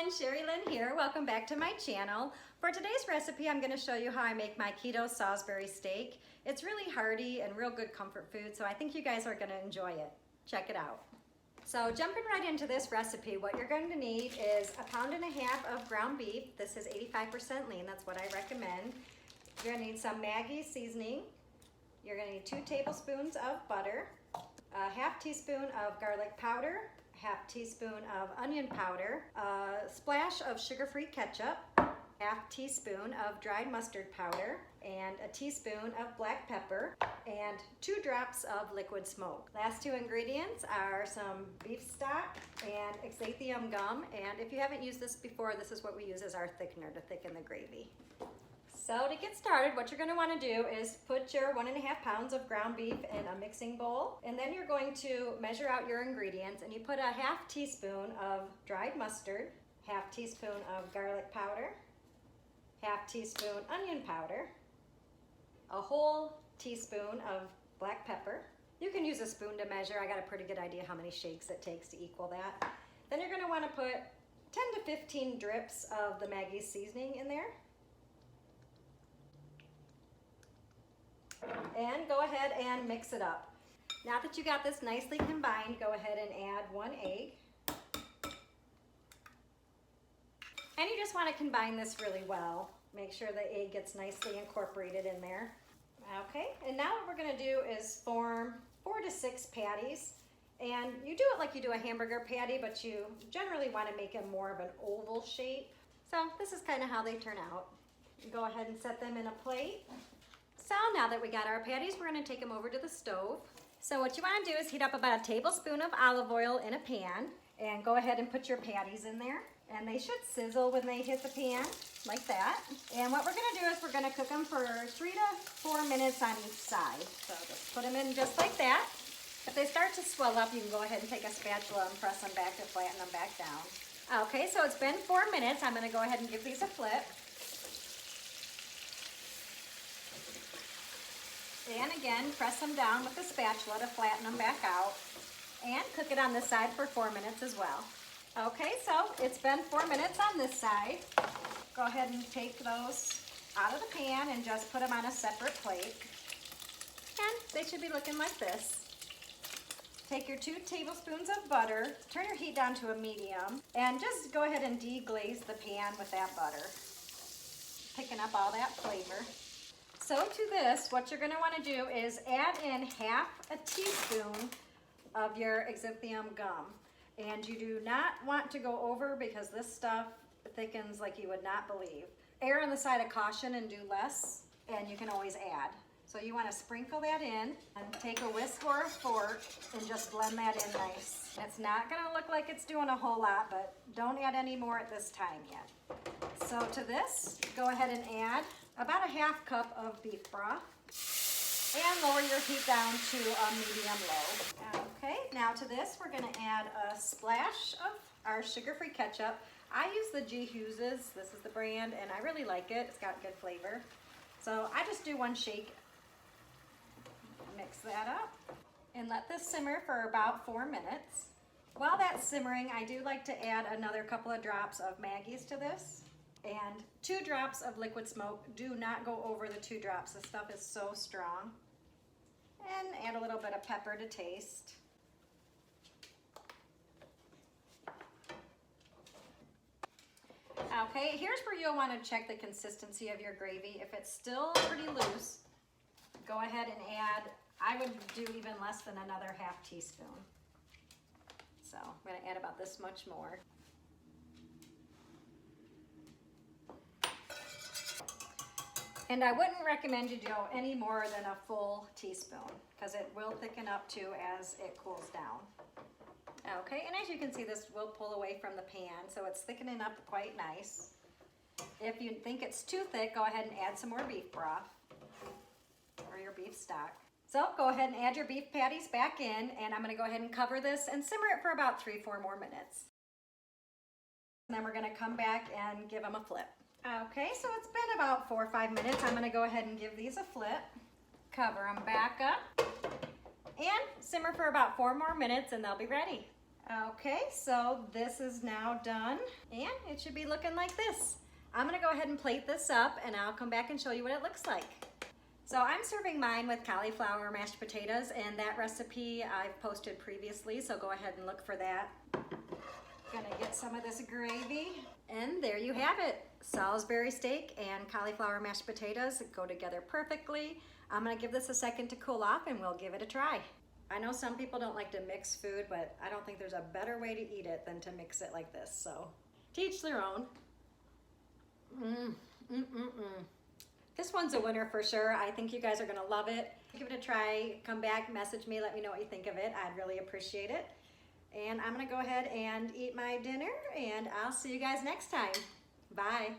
everyone, Sherry Lynn here. Welcome back to my channel. For today's recipe, I'm going to show you how I make my Keto Salisbury steak. It's really hearty and real good comfort food, so I think you guys are going to enjoy it. Check it out. So jumping right into this recipe, what you're going to need is 1.5 pounds of ground beef. This is 85% lean, that's what I recommend. You're going to need some Maggi seasoning. You're going to need 2 tablespoons of butter, a half teaspoon of garlic powder, half teaspoon of onion powder, a splash of sugar-free ketchup, half teaspoon of dried mustard powder, and a teaspoon of black pepper, and 2 drops of liquid smoke. Last 2 ingredients are some beef stock and exathium gum, and if you haven't used this before, this is what we use as our thickener to thicken the gravy. So to get started, what you're going to want to do is put your 1.5 pounds of ground beef in a mixing bowl, and then you're going to measure out your ingredients, and you put a half teaspoon of dried mustard, half teaspoon of garlic powder, half teaspoon onion powder, a whole teaspoon of black pepper. You can use a spoon to measure. I got a pretty good idea how many shakes it takes to equal that. Then you're going to want to put 10 to 15 drips of the Maggi seasoning in there. And go ahead and mix it up. Now that you got this nicely combined, go ahead and add 1 egg. And you just want to combine this really well. Make sure the egg gets nicely incorporated in there. Okay, and now what we're going to do is form 4 to 6 patties. And you do it like you do a hamburger patty, but you generally want to make it more of an oval shape. So this is kind of how they turn out. Go ahead and set them in a plate. So now that we got our patties, we're going to take them over to the stove. So what you want to do is heat up about a tablespoon of olive oil in a pan, and go ahead and put your patties in there. And they should sizzle when they hit the pan, like that. And what we're going to do is we're going to cook them for 3 to 4 minutes on each side. So just put them in just like that. If they start to swell up, you can go ahead and take a spatula and press them back to flatten them back down. Okay, so it's been 4 minutes. I'm going to go ahead and give these a flip. And again, press them down with the spatula to flatten them back out. And cook it on this side for 4 minutes as well. Okay, so it's been 4 minutes on this side. Go ahead and take those out of the pan and just put them on a separate plate. And they should be looking like this. Take your 2 tablespoons of butter, turn your heat down to a medium, and just go ahead and deglaze the pan with that butter, picking up all that flavor. So to this, what you're going to want to do is add in half a teaspoon of your exathium gum. And you do not want to go over because this stuff thickens like you would not believe. Err on the side of caution and do less, and you can always add. So you want to sprinkle that in and take a whisk or a fork and just blend that in nice. It's not going to look like it's doing a whole lot, but don't add any more at this time yet. So to this, go ahead and add about a half cup of beef broth and lower your heat down to a medium low. Okay, now to this we're going to add a splash of our sugar-free ketchup. I use the G. Hughes's, this is the brand, and I really like it. It's got good flavor. So I just do 1 shake, mix that up, and let this simmer for about 4 minutes. While that's simmering, I do like to add another couple of drops of Maggi's to this. And 2 drops of liquid smoke. Do not go over the 2 drops. This stuff is so strong. And add a little bit of pepper to taste. Okay, here's where you'll want to check the consistency of your gravy. If it's still pretty loose, go ahead and add, I would do even less than another half teaspoon. So I'm going to add about this much more. And I wouldn't recommend you do any more than a full teaspoon because it will thicken up too as it cools down. Okay, and as you can see, this will pull away from the pan, so it's thickening up quite nice. If you think it's too thick, go ahead and add some more beef broth or your beef stock. So go ahead and add your beef patties back in, and I'm going to go ahead and cover this and simmer it for about 3-4 more minutes. And then we're going to come back and give them a flip. Okay, so it's been about 4 or 5 minutes. I'm going to go ahead and give these a flip, cover them back up, and simmer for about 4 more minutes and they'll be ready. Okay, so this is now done and it should be looking like this. I'm gonna go ahead and plate this up and I'll come back and show you what it looks like. So I'm serving mine with cauliflower mashed potatoes, and that recipe I've posted previously, so go ahead and look for that. Gonna get some of this gravy, and there you have it. Salisbury steak and cauliflower mashed potatoes go together perfectly. I'm gonna give this a second to cool off and we'll give it a try. I know some people don't like to mix food, but I don't think there's a better way to eat it than to mix it like this, so to each their own. This one's a winner for sure. I think you guys are gonna love it. Give it a try, come back, message me, let me know what you think of it. I'd really appreciate it. And I'm gonna go ahead and eat my dinner, and I'll see you guys next time. Bye.